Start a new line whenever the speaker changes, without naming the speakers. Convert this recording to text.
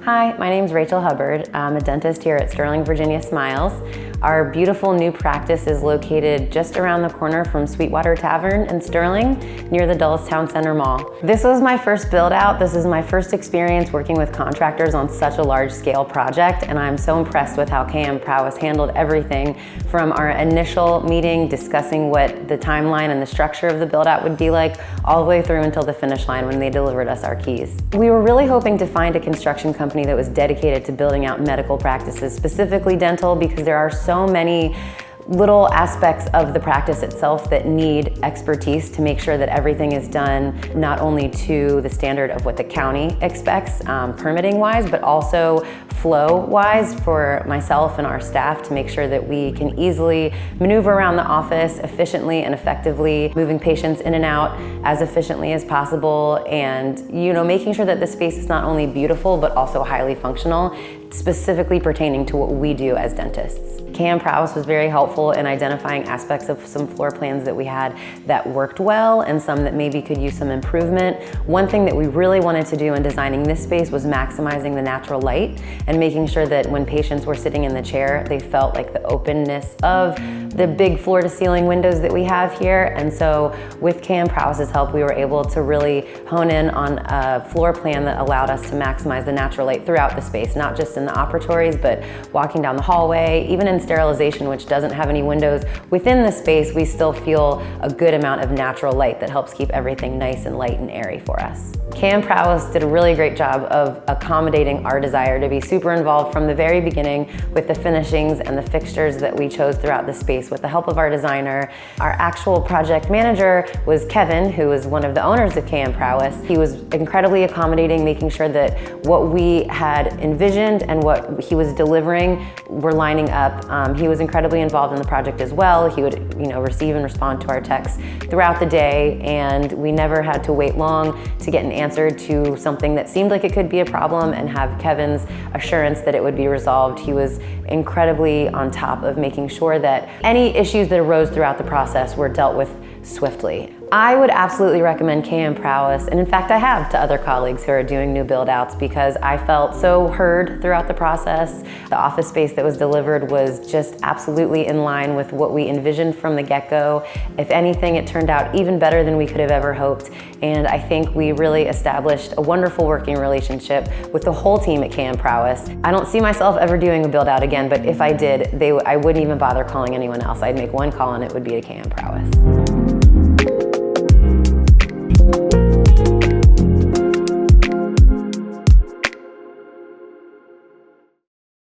Hi, my name is Rachel Hubbard. I'm a dentist here at Sterling Virginia Smiles. Our beautiful new practice is located just around the corner from Sweetwater Tavern in Sterling, near the Dulles Town Center Mall. This was my first build out. This is my first experience working with contractors on such a large scale project, and I'm so impressed with how Prowess handled everything from our initial meeting discussing what the timeline and the structure of the build out would be like, all the way through until the finish line when they delivered us our keys. We were really hoping to find a construction company that was dedicated to building out medical practices, specifically dental, because there are so many little aspects of the practice itself that need expertise to make sure that everything is done not only to the standard of what the county expects permitting wise, but also flow wise for myself and our staff to make sure that we can easily maneuver around the office efficiently and effectively, moving patients in and out as efficiently as possible, and making sure that the space is not only beautiful but also highly functional, specifically pertaining to what we do as dentists. Prowess was very helpful in identifying aspects of some floor plans that we had that worked well and some that maybe could use some improvement. One thing that we really wanted to do in designing this space was maximizing the natural light and making sure that when patients were sitting in the chair, they felt like the openness of the big floor to ceiling windows that we have here. And so with Prowess's help, we were able to really hone in on a floor plan that allowed us to maximize the natural light throughout the space, not just in the operatories, but walking down the hallway, even in sterilization, which doesn't have any windows. Within the space, we still feel a good amount of natural light that helps keep everything nice and light and airy for us. Prowess did a really great job of accommodating our desire to be super involved from the very beginning with the finishings and the fixtures that we chose throughout the space with the help of our designer. Our actual project manager was Kevin, who is one of the owners of Prowess. He was incredibly accommodating, making sure that what we had envisioned and what he was delivering were lining up. He was incredibly involved in the project as well. He would receive and respond to our texts throughout the day, and we never had to wait long to get an answer to something that seemed like it could be a problem and have Kevin's assurance that it would be resolved. He was incredibly on top of making sure that any issues that arose throughout the process were dealt with swiftly. I would absolutely recommend Prowess, and in fact I have, to other colleagues who are doing new build outs, because I felt so heard throughout the process. The office space that was delivered was just absolutely in line with what we envisioned from the get-go. If anything, it turned out even better than we could have ever hoped, and I think we really established a wonderful working relationship with the whole team at Prowess. I don't see myself ever doing a build out again, but if I did, I wouldn't even bother calling anyone else. I'd make one call and it would be to Prowess.